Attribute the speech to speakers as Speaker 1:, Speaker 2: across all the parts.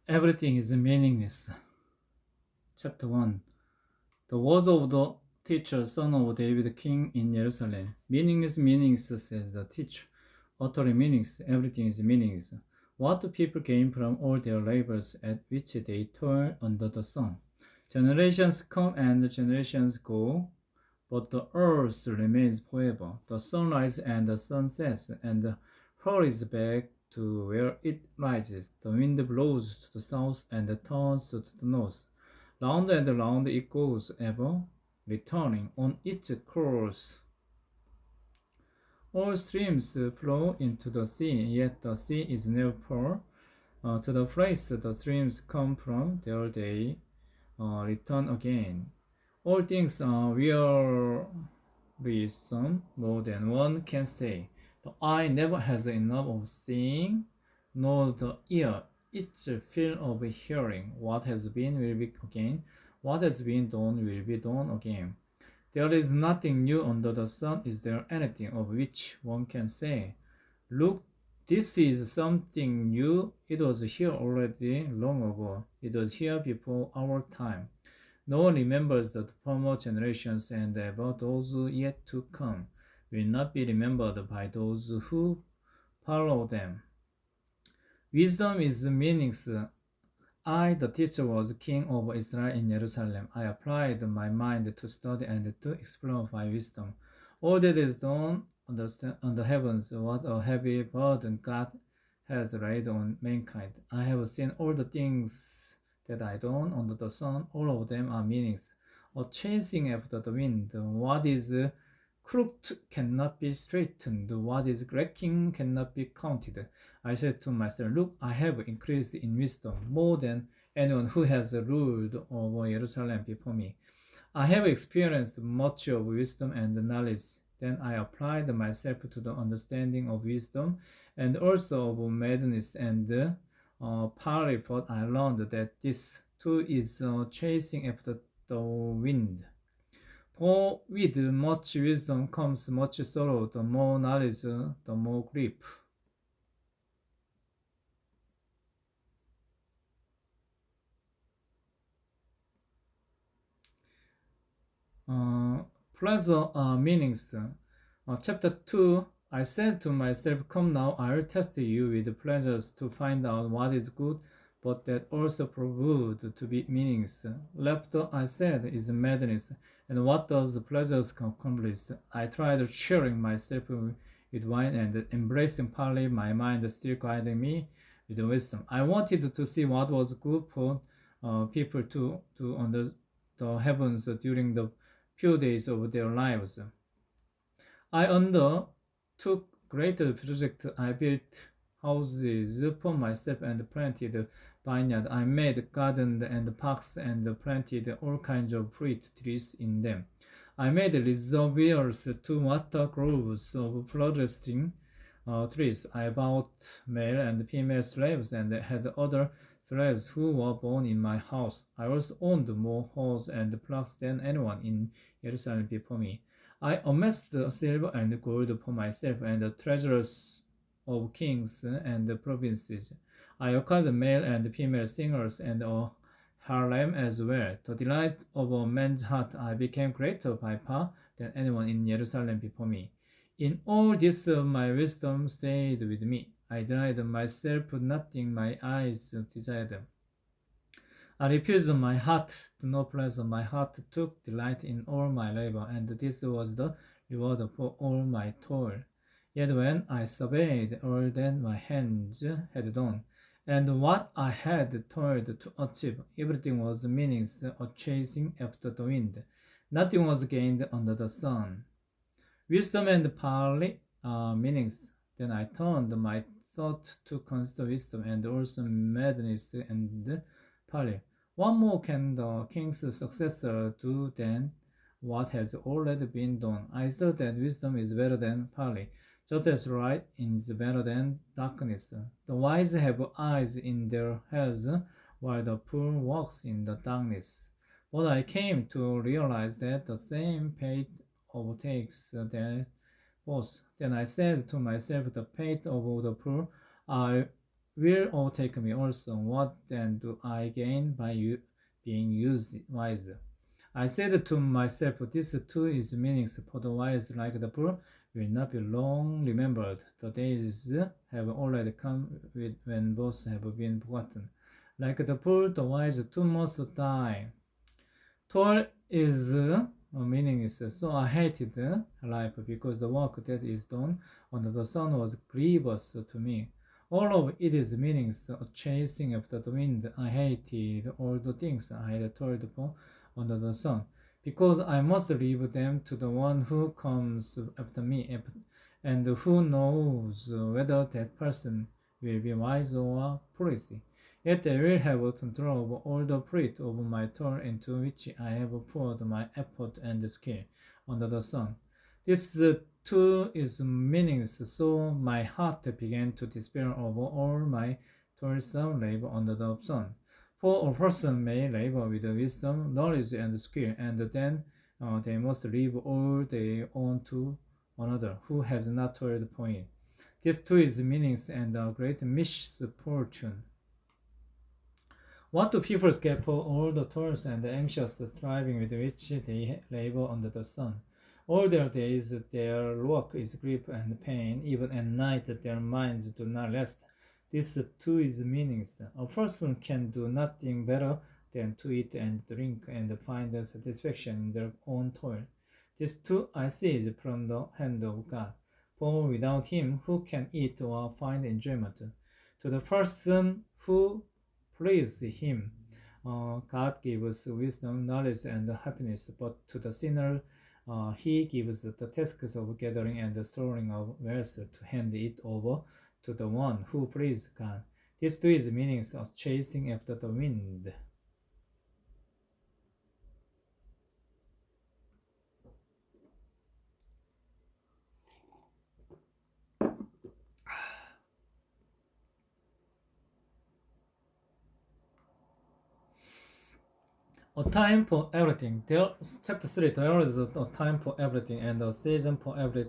Speaker 1: Everything is meaningless. Chapter 1. The words of the teacher, son of David, king in Jerusalem. Meaningless, meaningless, says the teacher. Utterly meaningless, everything is meaningless. What do people gain from all their labors at which they toil under the sun? Generations come and generations go, but the earth remains forever. The sun rises and the sun sets, and hurries back to where it rises. The wind blows to the south and turns to the north. Round and round it goes, ever returning on its course. All streams flow into the sea, yet the sea is never poor. To the place the streams come from, there they return again. All things are wearisome, more than one can say. The eye never has enough of seeing, nor the ear its fill of hearing. What has been will be again, what has been done will be done again. There is nothing new under the sun. Is there anything of which one can say, "Look, this is something new"? It was here already long ago. It was here before our time. No one remembers the former generations, and ever those yet to come will not be remembered by those who follow them. Wisdom is meaningless. I, the teacher, was king over Israel in Jerusalem. I applied my mind to study and to explore my wisdom. All that is done on the heavens, what a heavy burden God has laid on mankind. I have seen all the things that I done under the sun. All of them are meaningless. A chasing after the wind. What is crooked cannot be straightened. What is lacking cannot be counted. I said to myself, "Look, I have increased in wisdom more than anyone who has ruled over Jerusalem before me. I have experienced much of wisdom and knowledge." Then I applied myself to the understanding of wisdom and also of madness and folly, but I learned that this too is chasing after the wind. For with much wisdom comes much sorrow. The more knowledge, the more grief. Pleasure meanings. Chapter 2. I said to myself, "Come now, I'll test you with pleasures to find out what is good, but that also proved to be meaningless. Laughter," I said, "is madness, and what does pleasures accomplish?" I tried cheering myself with wine and embracing folly, my mind still guiding me with wisdom. I wanted to see what was good for people to do under the heavens during the few days of their lives. I undertook greater projects. I built houses for myself and planted vineyards. I made gardens and parks and planted all kinds of fruit trees in them. I made reservoirs to water groves of flourishing trees. I bought male and female slaves and had other slaves who were born in my house. I also owned more horses and flocks than anyone in Jerusalem before me. I amassed silver and gold for myself and the treasures of kings and provinces. I acquired male and female singers and a harem as well. The delight of a man's heart. I became greater by far than anyone in Jerusalem before me. In all this, my wisdom stayed with me. I denied myself nothing my eyes desired. I refused my heart to no pleasure. My heart took delight in all my labor, and this was the reward for all my toil. Yet when I surveyed all that my hands had done, and what I had toiled to achieve, everything was meaningless, a chasing after the wind. Nothing was gained under the sun. Wisdom and folly are meaningless. Then I turned my thought to consider wisdom and also madness and folly. What more can the king's successor do than what has already been done? I thought that wisdom is better than folly, just as light is better than darkness. The wise have eyes in their heads, while the fool walks in the darkness. But I came to realize that the same fate overtakes both. Then I said to myself, the fate of the poor are will overtake me also. What then do I gain by being used wise? I said to myself, this too is meaningless, for the wise like the poor will not be long remembered. The days have already come when both have been forgotten. Like the poor, the wise too must die. Toil is meaningless, so I hated life because the work that is done under the sun was grievous to me. All of it is meaningless, chasing after the wind. I hated all the things I had toiled for under the sun, because I must leave them to the one who comes after me, and who knows whether that person will be wise or foolish. Yet I will have control over all the fruit of my toil into which I have poured my effort and skill under the sun. This too is meaningless, so my heart began to despair over all my toilsome labor under the sun. For a person may labor with wisdom, knowledge, and skill, and then they must leave all they own to another who has not toiled for it. This too is meaningless and a great misfortune. What do people get for all the toils and the anxious striving with which they labor under the sun? All their days their work is grief and pain, even at night their minds do not rest. This too is meaningless. A person can do nothing better than to eat and drink and find satisfaction in their own toil. This too I see is from the hand of God. For without Him, who can eat or find enjoyment? To the person who please Him, God gives wisdom, knowledge, and happiness, but to the sinner, He gives the tasks of gathering and storing of wealth to hand it over to the one who pleases God. This too is meaningless of chasing after the wind. A time for everything. Chapter 3, there is a time for everything and a season for every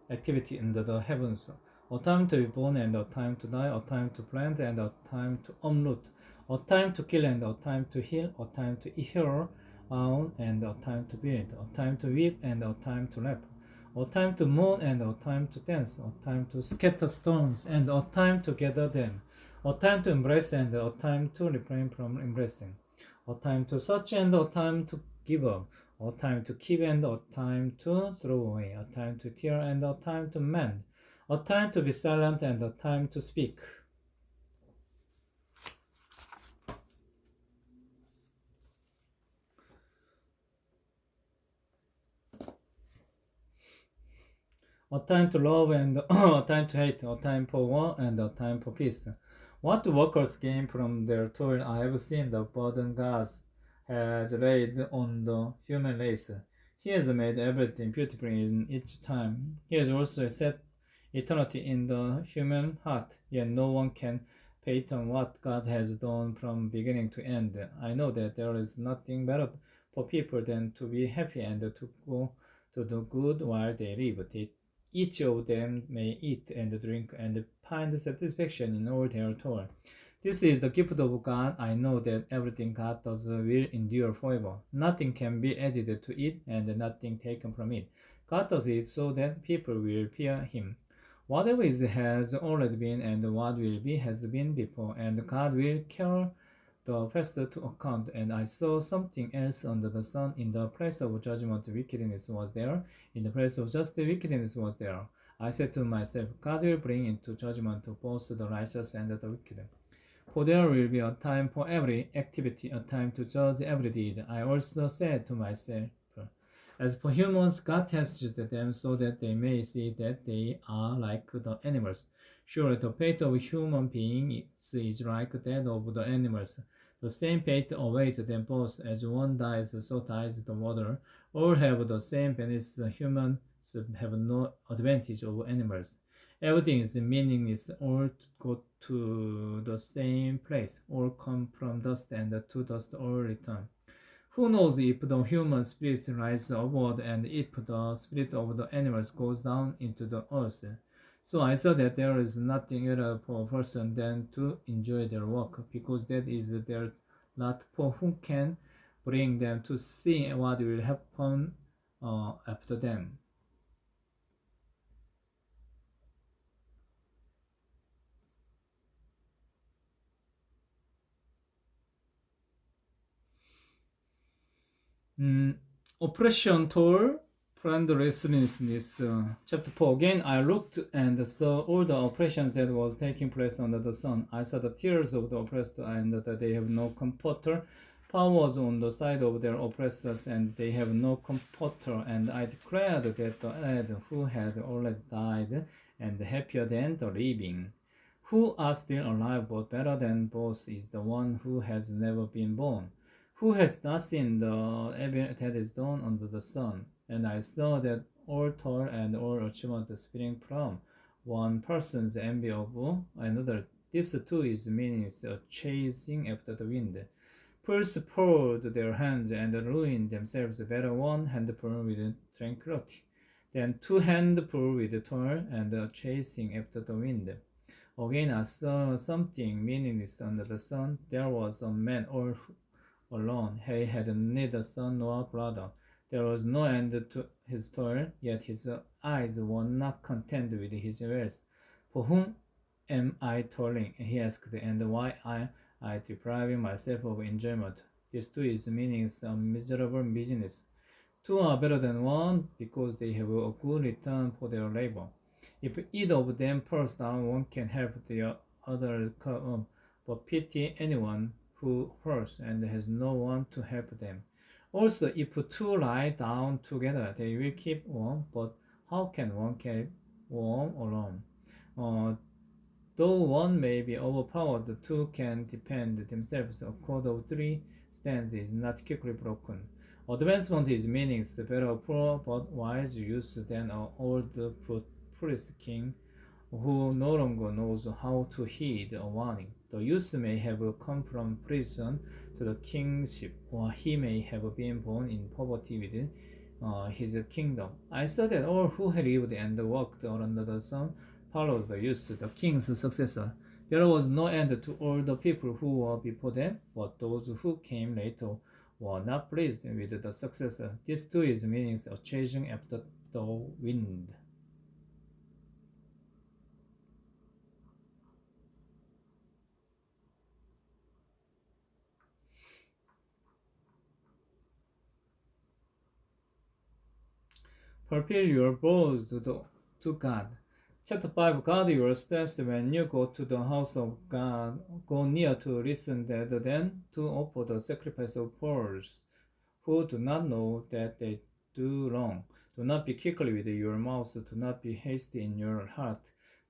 Speaker 1: activity in the heavens. A time to be born and a time to die, a time to plant and a time to uproot, a time to kill and a time to heal, a time to hear out and a time to build, a time to weep and a time to laugh, a time to mourn and a time to dance, a time to scatter stones and a time to gather them, a time to embrace and a time to refrain from embracing, a time to search and a time to give up, a time to keep and a time to throw away, a time to tear and a time to mend, a time to be silent and a time to speak. A time to love and a time to hate, a time for war and a time for peace. What do workers gain from their toil? I have seen the burden God has laid on the human race. He has made everything beautiful in each time. He has also set eternity in the human heart, yet no one can patent what God has done from beginning to end. I know that there is nothing better for people than to be happy and to go to do good while they live. Each of them may eat and drink and find satisfaction in all their toil. This is the gift of God. I know that everything God does will endure forever. Nothing can be added to it and nothing taken from it. God does it so that people will fear Him. Whatever is has already been and what will be has been before, and God will carry the past to account. And I saw something else under the sun. In the place of judgment, wickedness was there. In the place of justice, wickedness was there. I said to myself, God will bring into judgment both the righteous and the wicked. For there will be a time for every activity, a time to judge every deed. I also said to myself, as for humans, God tested them so that they may see that they are like the animals. Surely the fate of human beings is like that of the animals. The same fate awaits them both. As one dies, so dies the water. All have the same benefits. Humans have no advantage over animals. Everything is meaningless. All go to the same place. All come from dust, and to dust all return. Who knows if the human spirit rises upward and if the spirit of the animals goes down into the earth? So I saw that there is nothing better for a person than to enjoy their work, because that is their lot for whom can bring them to see what will happen after them. Mm, Oppression toll, friendlessness. Chapter 4. Again, I looked and saw all the oppressions that was taking place under the sun. I saw the tears of the oppressed, and that they have no comforter. Powers on the side of their oppressors, and they have no comforter. And I declared that the dead who had already died, and happier than the living, who are still alive, but better than both, is the one who has never been born, who has not seen the evil that is done under the sun. And I saw that all toil and all achievement spring from one person's envy of another. This too is meaningless, a chasing after the wind. Fools poured their hands and ruined themselves, better one handful with tranquility than two handful with toil and chasing after the wind. Again, I saw something meaningless under the sun. There was a man all alone. He had neither son nor brother. There was no end to his toil, yet his eyes were not content with his wealth. For whom am I toiling? He asked, and why am I depriving myself of enjoyment? This too is meaningless, a miserable business. Two are better than one because they have a good return for their labor. If either of them falls down, one can help the other come up, but pity anyone who falls and has no one to help them. Also, if two lie down together, they will keep warm, but how can one keep warm alone? Uh, Though one may be overpowered, the two can defend themselves. A cord of three stands is not quickly broken. Advancement is meaningless, better a poor but wise use than an old foolish king who no longer knows how to heed a warning. The youth may have come from prison to the kingship, or he may have been born in poverty with his kingdom. I saw that all who had lived and worked under the sun followed the youth, the king's successor. There was no end to all the people who were before them, but those who came later were not pleased with the successor. This too is meaningless, a chasing after the wind. Fulfill your vows to God. Chapter 5. Guard your steps when you go to the house of God. Go near to listen rather than to offer the sacrifice of pearls, who do not know that they do wrong. Do not be quickly with your mouth, do not be hasty in your heart,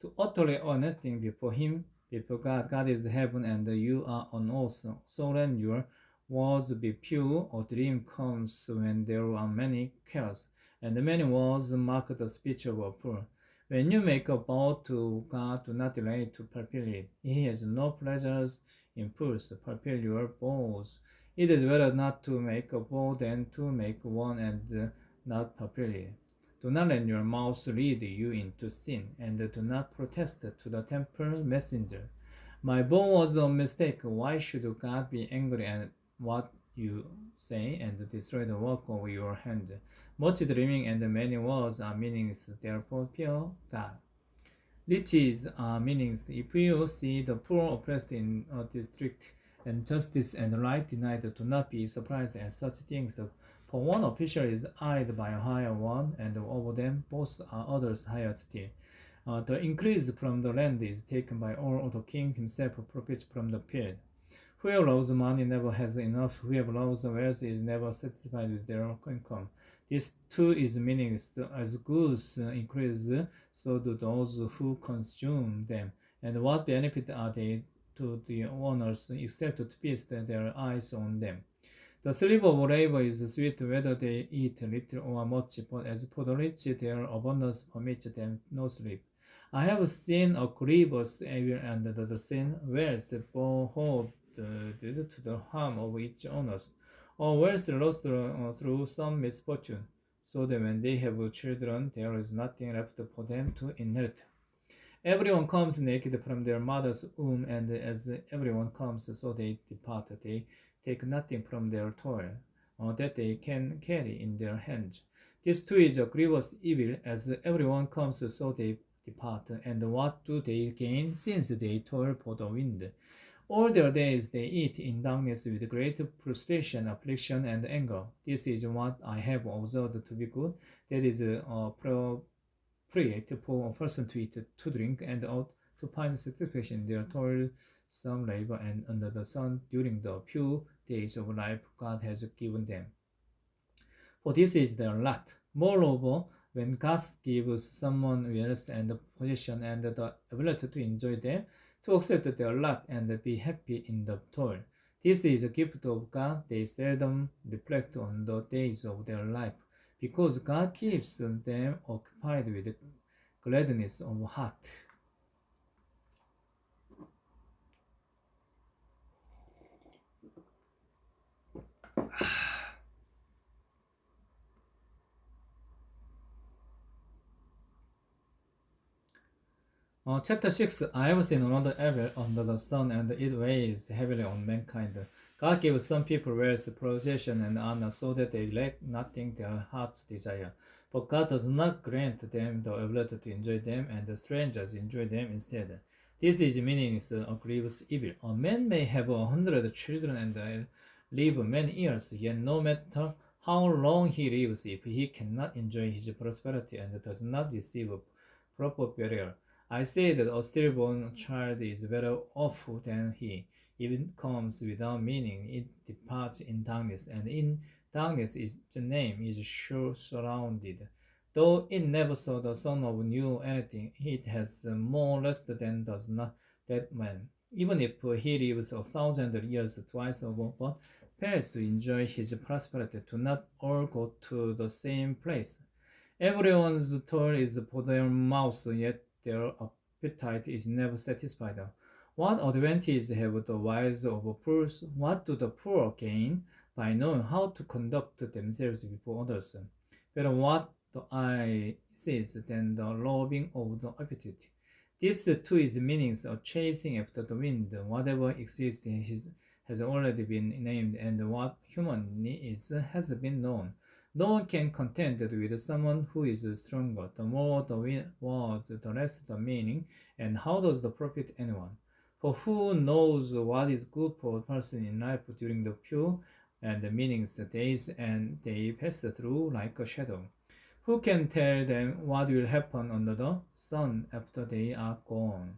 Speaker 1: to utterly anything before Him, before God. God is heaven and you are on earth. So let your words be pure. A dream comes when there are many cares, and many words mark the speech of a fool. When you make a vow to God, do not delay to fulfill it. He has no pleasures in fools. Fulfill your vows. It is better not to make a vow than to make one and not fulfill it. Do not let your mouth lead you into sin, and do not protest to the temple messenger. My vow was a mistake. Why should God be angry at what you say and destroy the work of your hands? Much dreaming and many words are meaningless, therefore fear God. Riches are meaningless. If you see the poor oppressed in a district, and justice and right denied, do not be surprised at such things. For one official is eyed by a higher one, and over them both are others higher still. The increase from the land is taken by all, or the king himself profits from the field. Whoever loves money never has enough. Whoever loves wealth is never satisfied with their income. This too is meaningless. As goods increase, so do those who consume them. And what benefit are they to the owners except to feast their eyes on them? The sleep of labor is sweet whether they eat little or much, but as for the rich, their abundance permits them no sleep. I have seen a grievous evil and the sin wealth behold to the harm of its owners, or wealth lost through some misfortune, so that when they have children, there is nothing left for them to inherit. Everyone comes naked from their mother's womb, and as everyone comes, so they depart. They take nothing from their toil, that they can carry in their hands. This too is a grievous evil, as everyone comes, so they depart. And what do they gain, since they toil for the wind? All their days they eat in darkness with great frustration, affliction, and anger. This is what I have observed to be good. That is appropriate for a person to eat, to drink, and ought to find satisfaction in their toilsome labor and under the sun during the few days of life God has given them. For this is their lot. Moreover, when God gives someone wealth and position and the ability to enjoy them, to accept their lot and be happy in the toil. This is a gift of God. They seldom reflect on the days of their life, because God keeps them occupied with gladness of heart. Chapter 6. I have seen another evil under the sun, and it weighs heavily on mankind. God gives some people wealth, possession, and honor, so that they lack nothing their hearts desire. But God does not grant them the ability to enjoy them, and the strangers enjoy them instead. This is meaningless, a grievous evil. A man may have 100 children and live many years, yet no matter how long he lives, if he cannot enjoy his prosperity and does not receive proper burial, I say that a stillborn child is better off than he. If it comes without meaning, it departs in darkness, and in darkness the name is sure surrounded. Though it never saw the sun or knew anything, it has more rest than does not that man. Even if he lives 1,000 years twice over, but fails to enjoy his prosperity, do not all go to the same place. Everyone's toil is for their mouths, yet their appetite is never satisfied. What advantage have the wise over fools? What do the poor gain by knowing how to conduct themselves before others? But what the eye sees than the loving of the appetite. This too is meaningless, a chasing after the wind. Whatever exists has already been named, and what human needs has been known. No one can contend with someone who is stronger. The more the words, the less the meaning, and how does the profit anyone? For who knows what is good for a person in life during the few and the meaningless days, and they pass through like a shadow? Who can tell them what will happen under the sun after they are gone?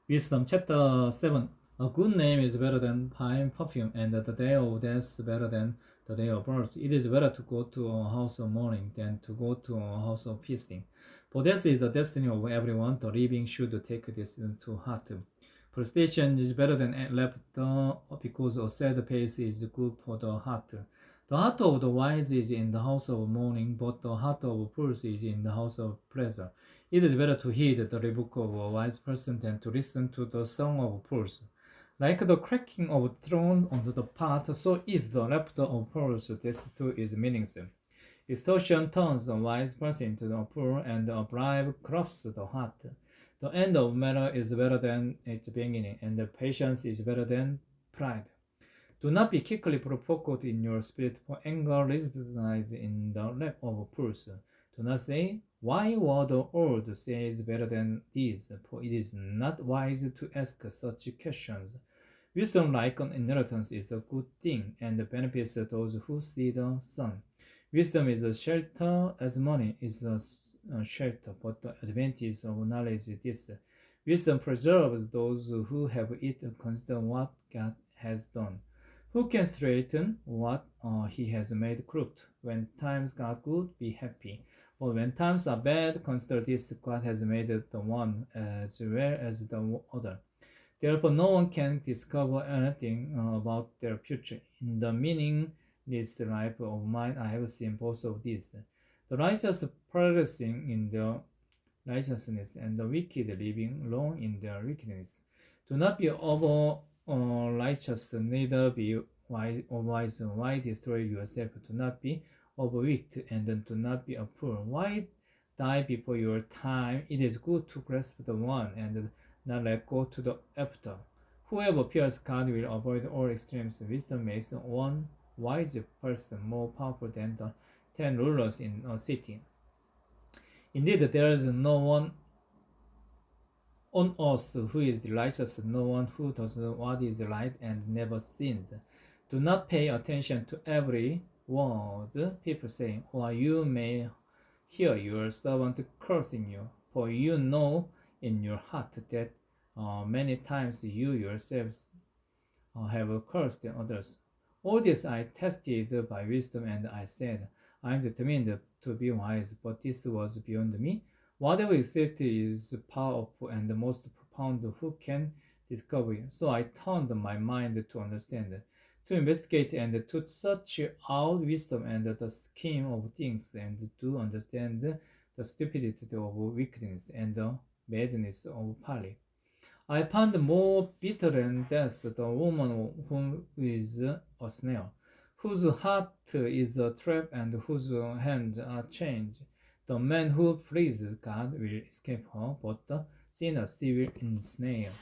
Speaker 1: Wisdom, chapter 7. A good name is better than fine perfume, and the day of death better than the day of birth. It is better to go to a house of mourning than to go to a house of feasting. For this is the destiny of everyone. The living should take this to heart. Frustration is better than laughter, because a sad face is good for the heart. The heart of the wise is in the house of mourning, but the heart of fools is in the house of pleasure. It is better to heed the rebuke of a wise person than to listen to the song of fools. Like the cracking of a thorn on the path, so is the laughter of fools. This too is meaningless. Extortion turns a wise person into a fool, and a bribe corrupts the heart. The end of matter is better than its beginning, and the patience is better than pride. Do not be quickly provoked in your spirit, for anger resides in the lap of fools. Do not say, "Why were the old says better than these?" For it is not wise to ask such questions. Wisdom, like an inheritance, is a good thing, and benefits those who see the sun. Wisdom is a shelter as money is a shelter, but the advantage of knowledge is this: wisdom preserves those who have it. Consider what God has done. Who can straighten what he has made crooked? When times got good, be happy. But when times are bad, consider this: God has made the one as well as the other. Therefore, no one can discover anything about their future. In the meaningless life of mine, I have seen both of these. The righteous progressing in their righteousness, and the wicked living long in their wickedness. Do not be over righteous, neither be wise. Why destroy yourself? Do not be overworked, and do not be a fool. Why die before your time? It is good to grasp the one and not let go to the after. Whoever fears God will avoid all extremes. Wisdom makes one wise person more powerful than the 10 rulers in a city. Indeed, there is no one on earth who is righteous, no one who does what is right and never sins. Do not pay attention to every word people say, or you may hear your servant cursing you, for you know in your heart that many times you yourselves have cursed others. All this I tested by wisdom, and I said, I am determined to be wise, but this was beyond me. Whatever exists is powerful and the most profound. Who can discover it? So I turned my mind to understand, to investigate, and to search out wisdom and the scheme of things, and to understand the stupidity of wickedness and the madness of folly. I found more bitter than death the woman who is a snare, whose heart is a trap and whose hands are chained. The man who flees God will escape her, but the sinner she will ensnare.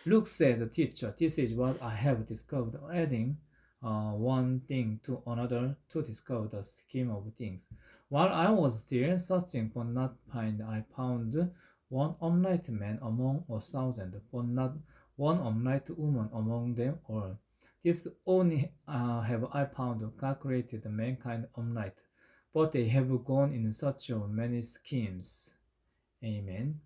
Speaker 1: Look, said the teacher, this is what I have discovered, adding one thing to another to discover the scheme of things. While I was still searching but not find, I found one upright man among 1,000, but not one upright woman among them all. This only have I found. God created mankind upright, but they have gone in search of many schemes. Amen.